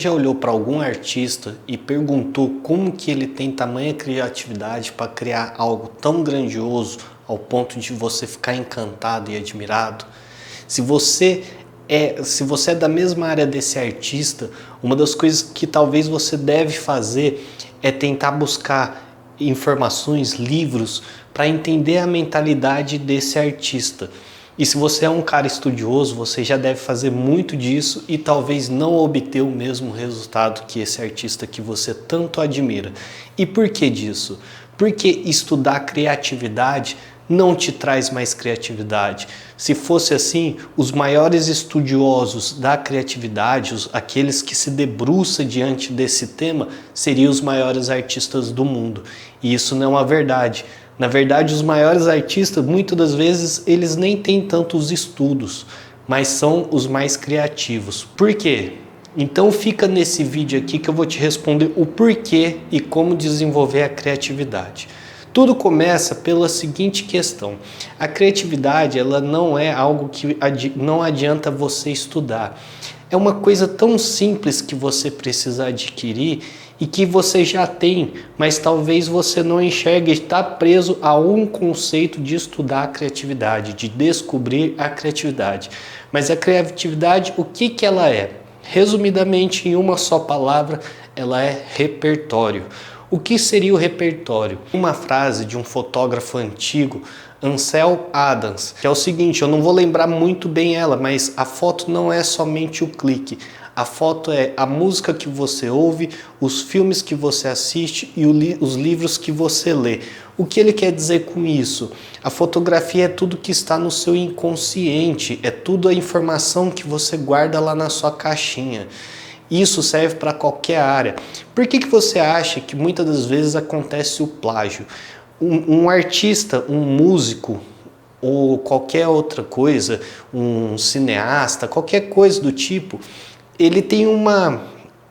Já olhou para algum artista e perguntou como que ele tem tamanha criatividade para criar algo tão grandioso ao ponto de você ficar encantado e admirado? Se você é da mesma área desse artista, uma das coisas que talvez você deve fazer é tentar buscar informações, livros, para entender a mentalidade desse artista. E se você é um cara estudioso, você já deve fazer muito disso e talvez não obter o mesmo resultado que esse artista que você tanto admira. E por que disso? Porque estudar criatividade não te traz mais criatividade. Se fosse assim, os maiores estudiosos da criatividade, aqueles que se debruçam diante desse tema, seriam os maiores artistas do mundo. E isso não é uma verdade. Na verdade, os maiores artistas, muitas das vezes, eles nem têm tantos estudos, mas são os mais criativos. Por quê? Então fica nesse vídeo aqui que eu vou te responder o porquê e como desenvolver a criatividade. Tudo começa pela seguinte questão: a criatividade, ela não é algo que não adianta você estudar. É uma coisa tão simples que você precisa adquirir e que você já tem, mas talvez você não enxergue, está preso a um conceito de estudar a criatividade, de descobrir a criatividade. Mas a criatividade, o que que ela é? Resumidamente, em uma só palavra, ela é repertório. O que seria o repertório? Uma frase de um fotógrafo antigo, Ansel Adams, que é o seguinte: eu não vou lembrar muito bem ela, mas a foto não é somente o clique. A foto é a música que você ouve, os filmes que você assiste e os livros que você lê. O que ele quer dizer com isso? A fotografia é tudo que está no seu inconsciente, é tudo a informação que você guarda lá na sua caixinha. Isso serve para qualquer área. Por que você acha que muitas das vezes acontece o plágio? Um artista, um músico ou qualquer outra coisa, um cineasta, qualquer coisa do tipo, ele tem uma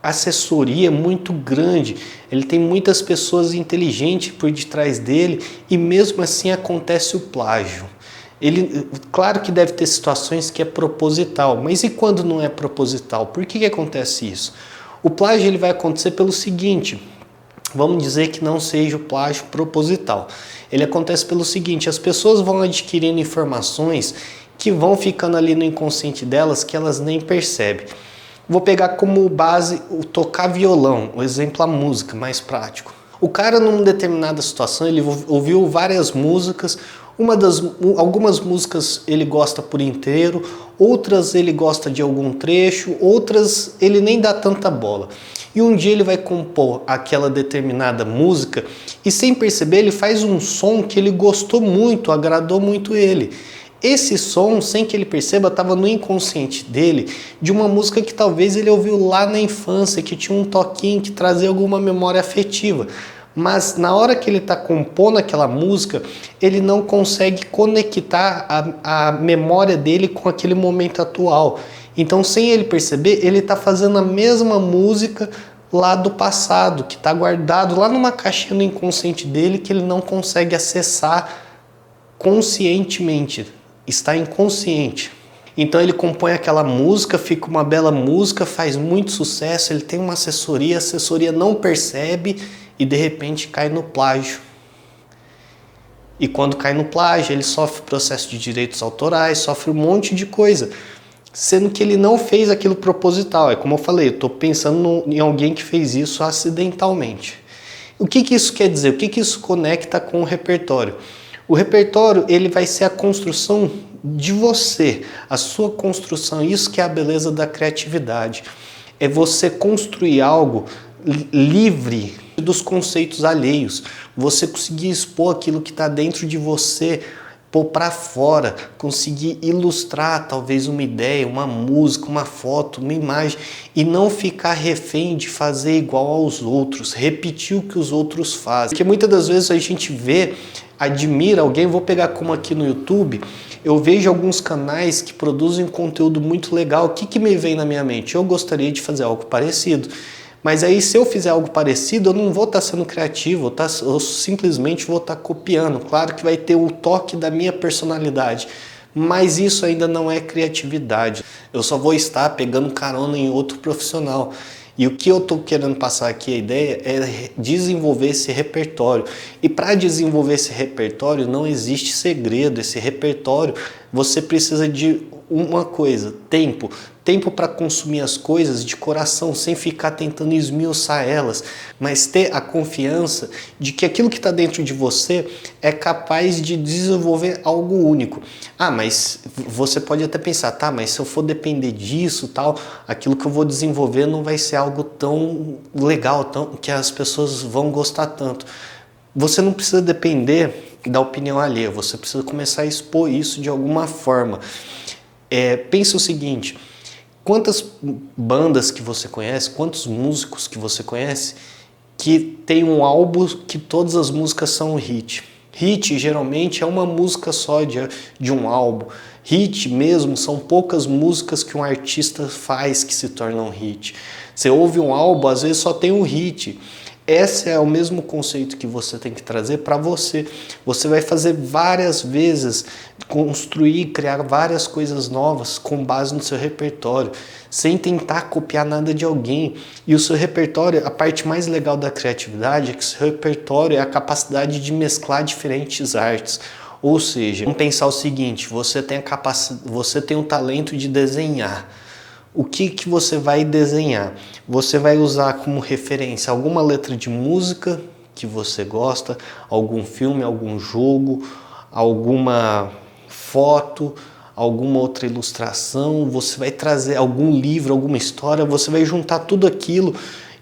assessoria muito grande, ele tem muitas pessoas inteligentes por detrás dele e mesmo assim acontece o plágio. Claro que deve ter situações que é proposital, mas e quando não é proposital? Por que acontece isso? O plágio ele vai acontecer pelo seguinte: vamos dizer que não seja o plágio proposital. Ele acontece pelo seguinte: as pessoas vão adquirindo informações que vão ficando ali no inconsciente delas que elas nem percebem. Vou pegar como base o tocar violão, o exemplo a música, mais prático. O cara, numa determinada situação, ele ouviu várias músicas, algumas músicas ele gosta por inteiro, outras ele gosta de algum trecho, outras ele nem dá tanta bola. E um dia ele vai compor aquela determinada música e, sem perceber, ele faz um som que ele gostou muito, agradou muito ele. Esse som, sem que ele perceba, estava no inconsciente dele de uma música que talvez ele ouviu lá na infância, que tinha um toquinho que trazia alguma memória afetiva. Mas na hora que ele está compondo aquela música, ele não consegue conectar a memória dele com aquele momento atual. Então, sem ele perceber, ele está fazendo a mesma música lá do passado, que está guardado lá numa caixinha no inconsciente dele que ele não consegue acessar conscientemente. Está inconsciente. Então ele compõe aquela música, fica uma bela música, faz muito sucesso, ele tem uma assessoria, a assessoria não percebe e de repente cai no plágio. E quando cai no plágio, ele sofre processo de direitos autorais, sofre um monte de coisa, sendo que ele não fez aquilo proposital. É como eu falei, eu estou pensando em alguém que fez isso acidentalmente. O que isso quer dizer? O que isso conecta com o repertório? O repertório, ele vai ser a construção de você, a sua construção. Isso que é a beleza da criatividade. É você construir algo livre dos conceitos alheios. Você conseguir expor aquilo que está dentro de você, pôr para fora, conseguir ilustrar talvez uma ideia, uma música, uma foto, uma imagem e não ficar refém de fazer igual aos outros, repetir o que os outros fazem. Porque muitas das vezes a gente vê, admira alguém, vou pegar como aqui no YouTube, eu vejo alguns canais que produzem conteúdo muito legal. O que me vem na minha mente? Eu gostaria de fazer algo parecido. Mas aí, se eu fizer algo parecido, eu não vou estar sendo criativo, eu simplesmente vou estar copiando. Claro que vai ter o toque da minha personalidade, mas isso ainda não é criatividade. Eu só vou estar pegando carona em outro profissional. E o que eu estou querendo passar aqui, a ideia é desenvolver esse repertório. E para desenvolver esse repertório não existe segredo. Esse repertório você precisa de uma coisa, tempo. Tempo para consumir as coisas de coração, sem ficar tentando esmiuçar elas, mas ter a confiança de que aquilo que está dentro de você é capaz de desenvolver algo único. Ah, mas você pode até pensar, tá, mas se eu for depender disso, tal, aquilo que eu vou desenvolver não vai ser algo tão legal, tão, que as pessoas vão gostar tanto. Você não precisa depender da opinião alheia, você precisa começar a expor isso de alguma forma. Pensa o seguinte, quantas bandas que você conhece, quantos músicos que você conhece que tem um álbum que todas as músicas são um hit? Hit geralmente é uma música só de um álbum. Hit mesmo são poucas músicas que um artista faz que se tornam hit. Você ouve um álbum, às vezes só tem um hit. Esse é o mesmo conceito que você tem que trazer para você. Você vai fazer várias vezes, construir, criar várias coisas novas com base no seu repertório, sem tentar copiar nada de alguém. E o seu repertório, a parte mais legal da criatividade é que o seu repertório é a capacidade de mesclar diferentes artes. Ou seja, vamos pensar o seguinte, você tem o talento de desenhar. O que você vai desenhar? Você vai usar como referência alguma letra de música que você gosta, algum filme, algum jogo, alguma foto, alguma outra ilustração, você vai trazer algum livro, alguma história, você vai juntar tudo aquilo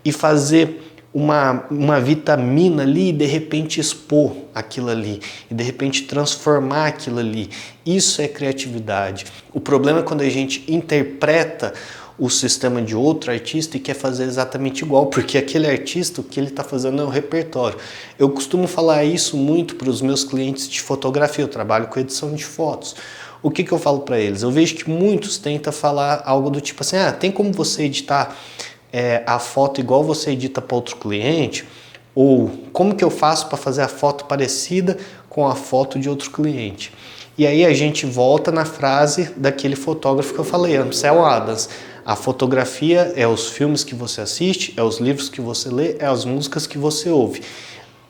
e fazer uma vitamina ali e de repente expor aquilo ali e de repente transformar aquilo ali. Isso é criatividade. O problema é quando a gente interpreta o sistema de outro artista e quer fazer exatamente igual, porque aquele artista, o que ele está fazendo é um repertório. Eu costumo falar isso muito para os meus clientes de fotografia, eu trabalho com edição de fotos. O que eu falo para eles? Eu vejo que muitos tentam falar algo do tipo assim, tem como você editar a foto igual você edita para outro cliente? Ou como que eu faço para fazer a foto parecida com a foto de outro cliente? E aí a gente volta na frase daquele fotógrafo que eu falei, Ansel Adams. A fotografia é os filmes que você assiste, é os livros que você lê, é as músicas que você ouve.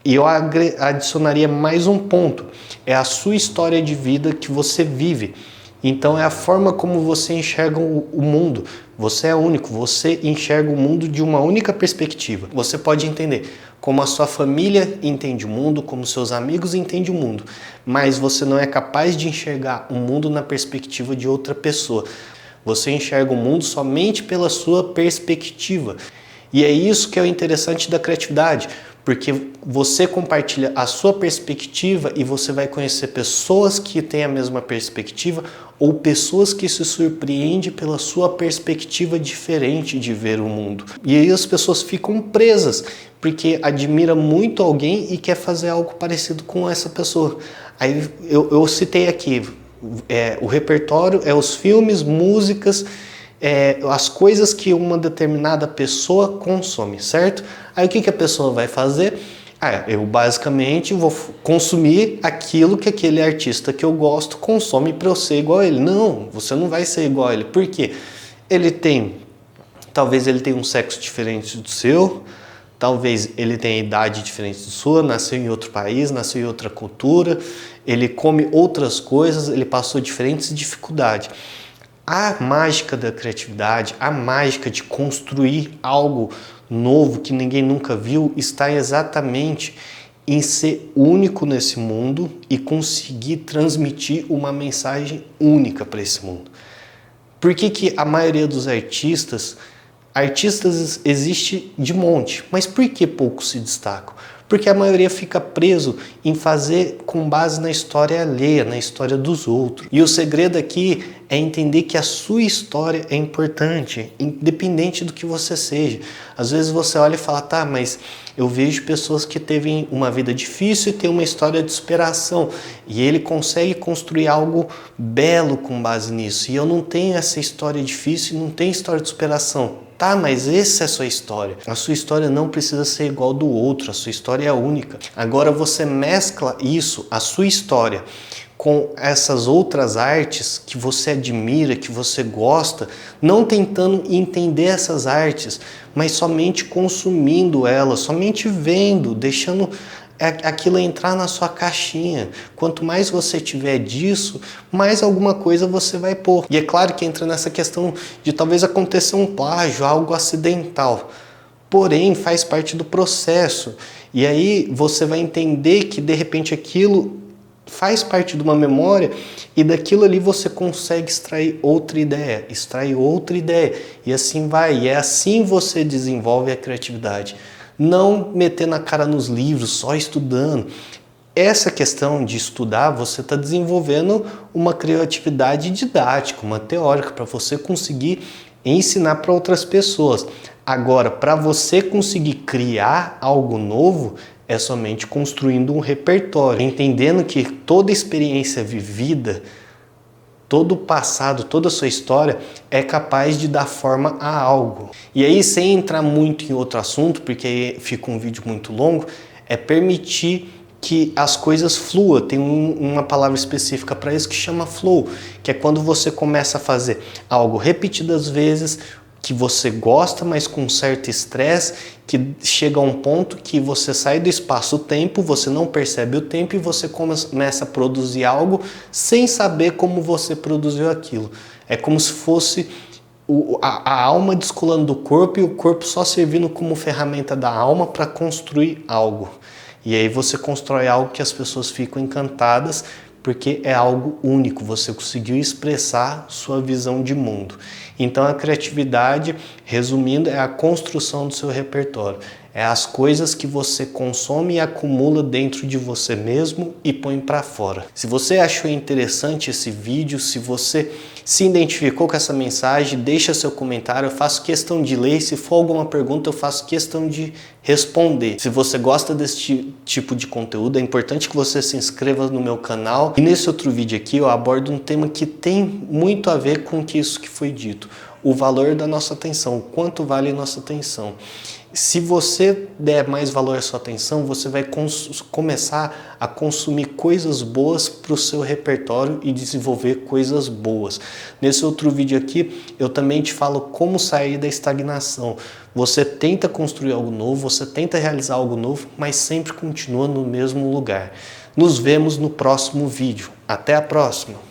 E eu adicionaria mais um ponto, é a sua história de vida que você vive. Então é a forma como você enxerga o mundo. Você é único, você enxerga o mundo de uma única perspectiva. Você pode entender como a sua família entende o mundo, como seus amigos entendem o mundo, mas você não é capaz de enxergar o mundo na perspectiva de outra pessoa. Você enxerga o mundo somente pela sua perspectiva. E é isso que é o interessante da criatividade, porque você compartilha a sua perspectiva e você vai conhecer pessoas que têm a mesma perspectiva ou pessoas que se surpreendem pela sua perspectiva diferente de ver o mundo. E aí as pessoas ficam presas, porque admira muito alguém e quer fazer algo parecido com essa pessoa. Aí eu citei aqui, o repertório é os filmes, músicas, as coisas que uma determinada pessoa consome, certo? Aí o que a pessoa vai fazer? Eu basicamente vou consumir aquilo que aquele artista que eu gosto consome para eu ser igual a ele. Não, você não vai ser igual a ele. Por quê? Talvez ele tenha um sexo diferente do seu, talvez ele tenha idade diferente da sua, nasceu em outro país, nasceu em outra cultura, ele come outras coisas, ele passou diferentes dificuldades. A mágica da criatividade, a mágica de construir algo novo que ninguém nunca viu está exatamente em ser único nesse mundo e conseguir transmitir uma mensagem única para esse mundo. Por que a maioria dos artistas existe de monte, mas por que poucos se destacam? Porque a maioria fica preso em fazer com base na história alheia, na história dos outros. E o segredo aqui é entender que a sua história é importante, independente do que você seja. Às vezes você olha e fala, tá, mas eu vejo pessoas que teve uma vida difícil e tem uma história de superação. E ele consegue construir algo belo com base nisso. E eu não tenho essa história difícil, não tenho história de superação. Tá, mas essa é a sua história. A sua história não precisa ser igual do outro, a sua história é única. Agora você mescla isso, a sua história, com essas outras artes que você admira, que você gosta, não tentando entender essas artes, mas somente consumindo elas, somente vendo, deixando aquilo entrar na sua caixinha. Quanto mais você tiver disso, mais alguma coisa você vai pôr. E é claro que entra nessa questão de talvez acontecer um plágio, algo acidental. Porém, faz parte do processo. E aí você vai entender que de repente aquilo faz parte de uma memória e daquilo ali você consegue extrair outra ideia, e assim vai. E é assim você desenvolve a criatividade. Não metendo a cara nos livros, só estudando. Essa questão de estudar, você está desenvolvendo uma criatividade didática, uma teórica, para você conseguir ensinar para outras pessoas. Agora, para você conseguir criar algo novo, é somente construindo um repertório, entendendo que toda experiência vivida, todo o passado, toda a sua história é capaz de dar forma a algo. E aí, sem entrar muito em outro assunto, porque aí fica um vídeo muito longo, é permitir que as coisas fluam. Tem uma palavra específica para isso que chama flow, que é quando você começa a fazer algo repetidas vezes, que você gosta, mas com certo estresse, que chega a um ponto que você sai do espaço-tempo, você não percebe o tempo e você começa a produzir algo sem saber como você produziu aquilo. É como se fosse a alma descolando do corpo e o corpo só servindo como ferramenta da alma para construir algo. E aí você constrói algo que as pessoas ficam encantadas, porque é algo único, você conseguiu expressar sua visão de mundo. Então a criatividade, resumindo, é a construção do seu repertório. É as coisas que você consome e acumula dentro de você mesmo e põe para fora. Se você achou interessante esse vídeo, se você se identificou com essa mensagem, deixa seu comentário, eu faço questão de ler. Se for alguma pergunta, eu faço questão de responder. Se você gosta desse tipo de conteúdo, é importante que você se inscreva no meu canal. E nesse outro vídeo aqui eu abordo um tema que tem muito a ver com isso que foi dito. O valor da nossa atenção, o quanto vale a nossa atenção. Se você der mais valor à sua atenção, você vai começar a consumir coisas boas para o seu repertório e desenvolver coisas boas. Nesse outro vídeo aqui, eu também te falo como sair da estagnação. Você tenta construir algo novo, você tenta realizar algo novo, mas sempre continua no mesmo lugar. Nos vemos no próximo vídeo. Até a próxima!